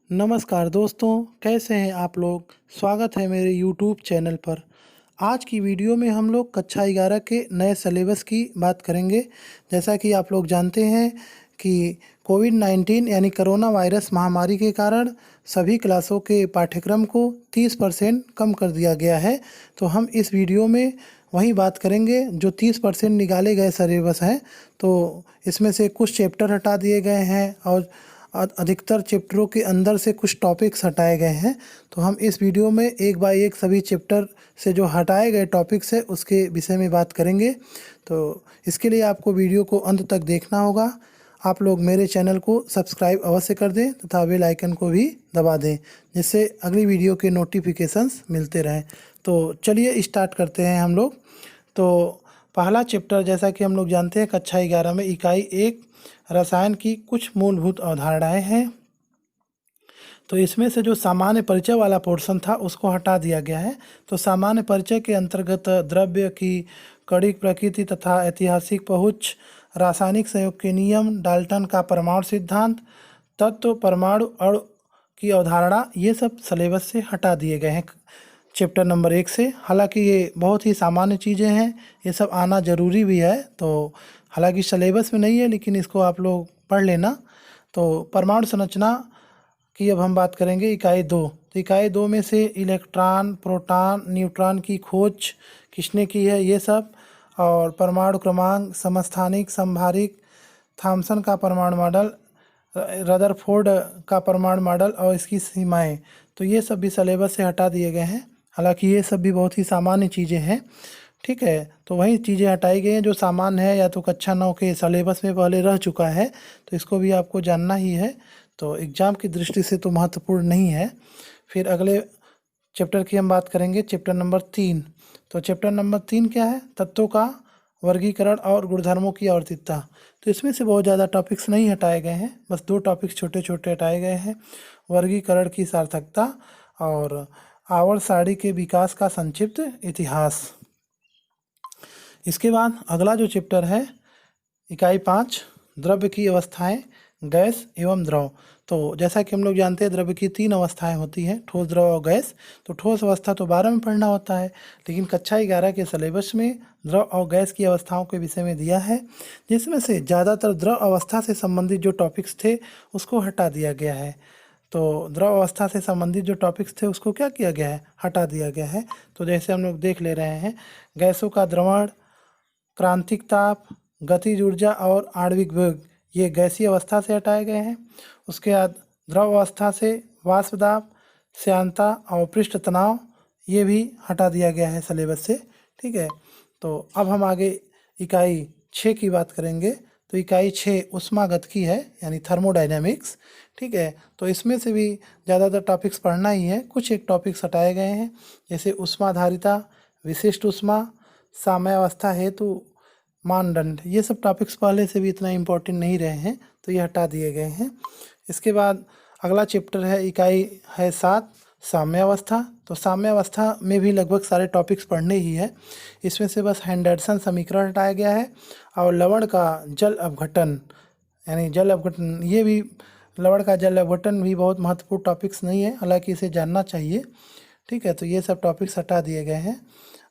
नमस्कार दोस्तों, कैसे हैं आप लोग। स्वागत है मेरे यूट्यूब चैनल पर। आज की वीडियो में हम लोग कक्षा 11 के नए सिलेबस की बात करेंगे। जैसा कि आप लोग जानते हैं कि कोविड-19 यानी कोरोना वायरस महामारी के कारण सभी क्लासों के पाठ्यक्रम को 30% कम कर दिया गया है। तो हम इस वीडियो में वही बात करेंगे जो 30% निकाले गए सिलेबस हैं। तो इसमें से कुछ चैप्टर हटा दिए गए हैं और अधिकतर चैप्टरों के अंदर से कुछ टॉपिक्स हटाए गए हैं। तो हम इस वीडियो में एक बाय एक सभी चैप्टर से जो हटाए गए टॉपिक्स है उसके विषय में बात करेंगे। तो इसके लिए आपको वीडियो को अंत तक देखना होगा। आप लोग मेरे चैनल को सब्सक्राइब अवश्य कर दें तथा बेल आइकन को भी दबा दें, जिससे अगली वीडियो के नोटिफिकेशंस मिलते रहें। तो चलिए स्टार्ट करते हैं हम लोग। तो पहला चैप्टर, जैसा कि हम लोग जानते हैं, कक्षा 11 में इकाई 1 रसायन की कुछ मूलभूत अवधारणाएं हैं। तो इसमें से जो सामान्य परिचय वाला पोर्शन था उसको हटा दिया गया है। तो सामान्य परिचय के अंतर्गत द्रव्य की कणिक प्रकृति तथा ऐतिहासिक पहुँच, रासायनिक संयोग के नियम, डाल्टन का परमाणु सिद्धांत, तत्व, परमाणु अणु की अवधारणा, ये सब सिलेबस से हटा दिए गए हैं चैप्टर नंबर 1 से। हालांकि ये बहुत ही सामान्य चीज़ें हैं, ये सब आना ज़रूरी भी है। तो हालांकि सिलेबस में नहीं है लेकिन इसको आप लोग पढ़ लेना। तो परमाणु संरचना की अब हम बात करेंगे। इकाई 2, तो इकाई 2 में से इलेक्ट्रॉन, प्रोटॉन, न्यूट्रॉन की खोज किसने की है, ये सब, और परमाणु क्रमांक, समस्थानिक, संभारिक, थॉमसन का परमाणु मॉडल, रदरफोर्ड का परमाणु मॉडल और इसकी सीमाएं, तो ये सब भी सिलेबस से हटा दिए गए हैं। हालांकि ये सब भी बहुत ही सामान्य चीज़ें हैं, ठीक है। तो वही चीज़ें हटाई गई हैं जो सामान्य है या तो कक्षा 9 के सिलेबस में पहले रह चुका है, तो इसको भी आपको जानना ही है। तो एग्ज़ाम की दृष्टि से तो महत्वपूर्ण नहीं है। फिर अगले चैप्टर की हम बात करेंगे, चैप्टर नंबर 3। तो चैप्टर नंबर 3 क्या है? तत्वों का वर्गीकरण और गुणधर्मों की आवर्तिता। तो इसमें से बहुत ज़्यादा टॉपिक्स नहीं हटाए गए हैं, बस 2 टॉपिक्स छोटे छोटे हटाए गए हैं। वर्गीकरण की सार्थकता और आवर्त सारणी के विकास का संक्षिप्त इतिहास। इसके बाद अगला जो चैप्टर है, इकाई 5, द्रव्य की अवस्थाएं, गैस एवं द्रव। तो जैसा कि हम लोग जानते हैं द्रव्य की 3 अवस्थाएं होती हैं, ठोस, द्रव और गैस। तो ठोस अवस्था तो 12 में पढ़ना होता है, लेकिन कक्षा 11 के सिलेबस में द्रव और गैस की अवस्थाओं के विषय में दिया है, जिसमें से ज़्यादातर द्रव अवस्था से संबंधित जो टॉपिक्स थे उसको हटा दिया गया है। तो द्रव अवस्था से संबंधित जो टॉपिक्स थे उसको क्या किया गया है? हटा दिया गया है। तो जैसे हम लोग देख ले रहे हैं, गैसों का द्रवण, क्रांतिक ताप, गतिज ऊर्जा और आणविक वेग, ये गैसीय अवस्था से हटाए गए हैं। उसके बाद द्रव अवस्था से वाष्प दाब, श्यानता और पृष्ठ तनाव, ये भी हटा दिया गया है सिलेबस से, ठीक है। तो अब हम आगे इकाई 6 की बात करेंगे। तो इकाई 6 ऊष्मागतिकी है, यानी थर्मोडायनेमिक्स, ठीक है। तो इसमें से भी ज़्यादातर टॉपिक्स पढ़ना ही है, कुछ एक टॉपिक्स हटाए गए हैं, जैसे ऊष्माधारिता, विशिष्ट ऊष्मा, साम्यावस्था हेतु मानदंड, ये सब टॉपिक्स पहले से भी इतना इम्पोर्टेंट नहीं रहे हैं, तो ये हटा दिए गए हैं। इसके बाद अगला चैप्टर है, इकाई है 7, साम्यावस्था। तो साम्यावस्था में भी लगभग सारे टॉपिक्स पढ़ने ही है। इसमें से बस हेंडरसन समीकरण हटाया गया है और लवण का जल अपघटन, यानी जल अपघटन, ये भी, लवण का जल अपघटन भी बहुत महत्वपूर्ण टॉपिक्स नहीं है, हालांकि इसे जानना चाहिए, ठीक है। तो ये सब टॉपिक्स हटा दिए गए हैं।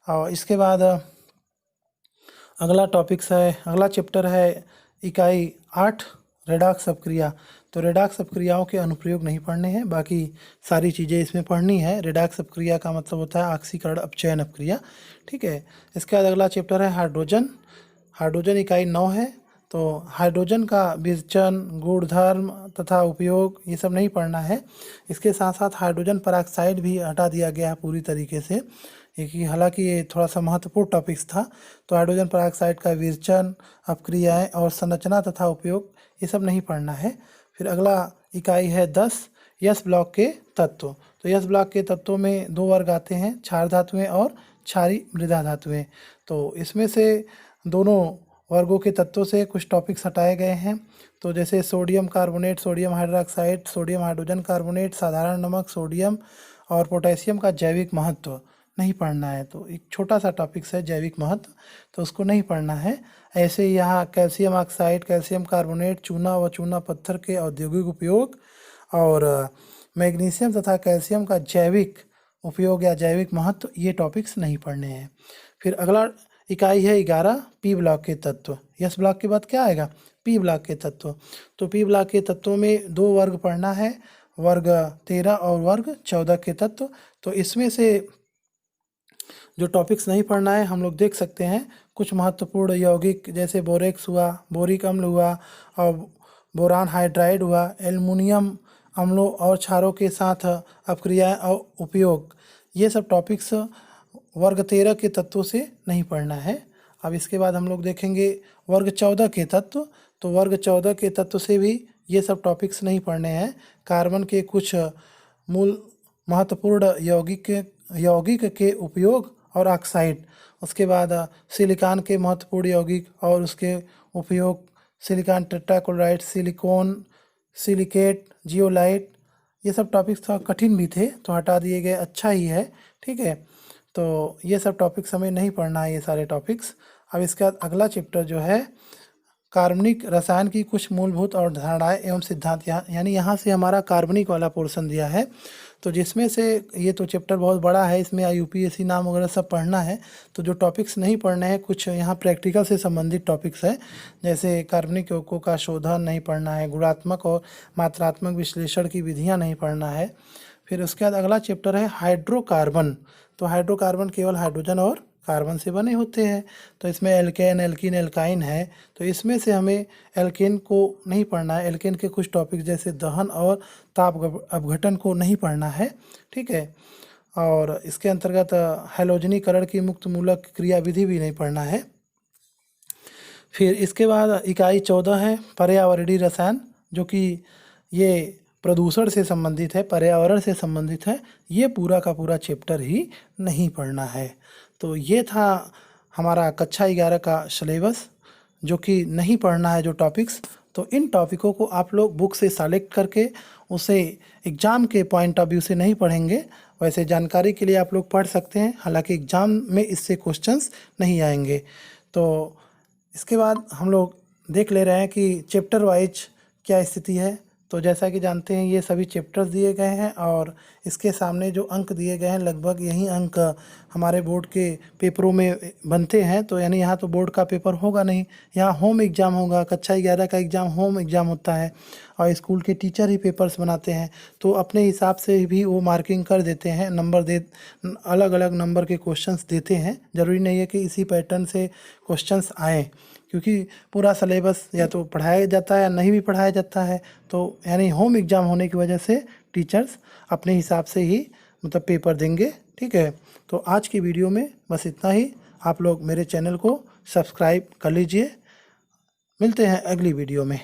और इसके बाद अगला चैप्टर है इकाई 8, रेडॉक्स अपक्रिया। तो रेडॉक्स अपक्रियाओं के अनुप्रयोग नहीं पढ़ने हैं, बाकी सारी चीज़ें इसमें पढ़नी है। रेडॉक्स अपक्रिया का मतलब होता है ऑक्सीकरण अपचयन अपक्रिया, ठीक है। इसके बाद अगला चैप्टर है हाइड्रोजन। हाइड्रोजन इकाई 9 है। तो हाइड्रोजन का विरचन, गुणधर्म तथा उपयोग, ये सब नहीं पढ़ना है। इसके साथ साथ हाइड्रोजन परऑक्साइड भी हटा दिया गया है पूरी तरीके से, क्योंकि हालांकि ये थोड़ा सा महत्वपूर्ण टॉपिक्स था। तो हाइड्रोजन परऑक्साइड का विरचन, अपक्रियाएं और संरचना तथा उपयोग, ये सब नहीं पढ़ना है। फिर अगला इकाई है 10, यस ब्लॉक के तत्व। तो यस ब्लॉक के तत्वों में 2 वर्ग आते हैं, क्षार धातुएं और क्षारीय मृदा धातुएं। तो इसमें से दोनों वर्गों के तत्वों से कुछ टॉपिक्स हटाए गए हैं। तो जैसे sodium carbonate, sodium hydroxide, sodium hydrogen carbonate, साधारण नमक, सोडियम और पोटेशियम का जैविक महत्व नहीं पढ़ना है। तो एक छोटा सा टॉपिक्स है जैविक महत्व, तो उसको नहीं पढ़ना है। ऐसे ही यहाँ कैल्शियम ऑक्साइड, कैल्शियम कार्बोनेट, चूना व चूना पत्थर के औद्योगिक उपयोग और मैग्नीशियम तथा कैल्शियम का जैविक उपयोग या जैविक महत्व, ये टॉपिक्स नहीं पढ़ने हैं। फिर अगला इकाई है 11 पी ब्लॉक के तत्व। यस ब्लॉक के बाद क्या आएगा? पी ब्लॉक के तत्व। तो पी ब्लॉक के तत्वों में 2 वर्ग पढ़ना है, वर्ग 13 और वर्ग 14 के तत्व। तो इसमें से जो टॉपिक्स नहीं पढ़ना है हम लोग देख सकते हैं। कुछ महत्वपूर्ण यौगिक जैसे बोरेक्स हुआ, बोरिक अम्ल हुआ और बोरान हाइड्राइड हुआ, एल्युमिनियम अम्लों और क्षारों के साथ अपक्रियाएं और उपयोग, ये सब टॉपिक्स वर्ग 13 के तत्वों से नहीं पढ़ना है। अब इसके बाद हम लोग देखेंगे वर्ग 14 के तत्व। तो वर्ग 14 के तत्व से भी ये सब टॉपिक्स नहीं पढ़ने हैं। कार्बन के कुछ मूल महत्वपूर्ण यौगिक के उपयोग और ऑक्साइड, उसके बाद सिलिकॉन के महत्वपूर्ण यौगिक और उसके उपयोग, silicon tetrachloride, silicon, silicate, zeolite, ये सब टॉपिक्स थोड़ा कठिन भी थे तो हटा दिए गए, अच्छा ही है, ठीक है। तो ये सब टॉपिक्स हमें नहीं पढ़ना है, ये सारे टॉपिक्स। अब इसके बाद अगला चैप्टर जो है कार्बनिक रसायन की कुछ मूलभूत अवधारणाएं एवं सिद्धांत, यानी यहाँ से हमारा कार्बनिक वाला पोर्शन दिया है। तो जिसमें से ये तो चैप्टर बहुत बड़ा है, इसमें यूपीएससी नाम वगैरह सब पढ़ना है। तो जो टॉपिक्स नहीं पढ़ने हैं, कुछ यहाँ प्रैक्टिकल से संबंधित टॉपिक्स है, जैसे कार्बनिक यौगिकों का शोधन नहीं पढ़ना है, गुणात्मक और मात्रात्मक विश्लेषण की विधियाँ नहीं पढ़ना है। फिर उसके बाद अगला चैप्टर है हाइड्रोकार्बन। तो हाइड्रोकार्बन केवल हाइड्रोजन और कार्बन से बने होते हैं। तो इसमें एल्केन, एल्कीन, एल्काइन है। तो इसमें से हमें एल्केन को नहीं पढ़ना है। एल्केन के कुछ टॉपिक जैसे दहन और ताप अपघटन को नहीं पढ़ना है, ठीक है। और इसके अंतर्गत हैलोजनीकरण की मुक्त मूलक क्रियाविधि भी नहीं पढ़ना है। फिर इसके बाद इकाई 14 है पर्यावरणीय रसायन, जो कि ये प्रदूषण से संबंधित है, पर्यावरण से संबंधित है। ये पूरा का पूरा चैप्टर ही नहीं पढ़ना है। तो ये था हमारा कक्षा 11 का सिलेबस, जो कि नहीं पढ़ना है जो टॉपिक्स। तो इन टॉपिकों को आप लोग बुक से सेलेक्ट करके उसे एग्ज़ाम के पॉइंट ऑफ व्यू से नहीं पढ़ेंगे, वैसे जानकारी के लिए आप लोग पढ़ सकते हैं, हालांकि एग्ज़ाम में इससे क्वेश्चंस नहीं आएंगे। तो इसके बाद हम लोग देख ले रहे हैं कि चैप्टर वाइज क्या स्थिति है। तो जैसा कि जानते हैं ये सभी चैप्टर्स दिए गए हैं और इसके सामने जो अंक दिए गए हैं लगभग यही अंक हमारे बोर्ड के पेपरों में बनते हैं। तो यानी यहाँ तो बोर्ड का पेपर होगा नहीं, यहाँ होम एग्ज़ाम होगा। कक्षा 11 का एग्ज़ाम होम एग्ज़ाम होता है और स्कूल के टीचर ही पेपर्स बनाते हैं, तो अपने हिसाब से भी वो मार्किंग कर देते हैं, नंबर दे, अलग अलग नंबर के क्वेश्चंस देते हैं। ज़रूरी नहीं है कि इसी पैटर्न से क्वेश्चंस आएँ, क्योंकि पूरा सिलेबस या तो पढ़ाया जाता है या नहीं भी पढ़ाया जाता है। तो यानी होम एग्ज़ाम होने की वजह से टीचर्स अपने हिसाब से ही मतलब पेपर देंगे, ठीक है। तो आज की वीडियो में बस इतना ही। आप लोग मेरे चैनल को सब्सक्राइब कर लीजिए। मिलते हैं अगली वीडियो में।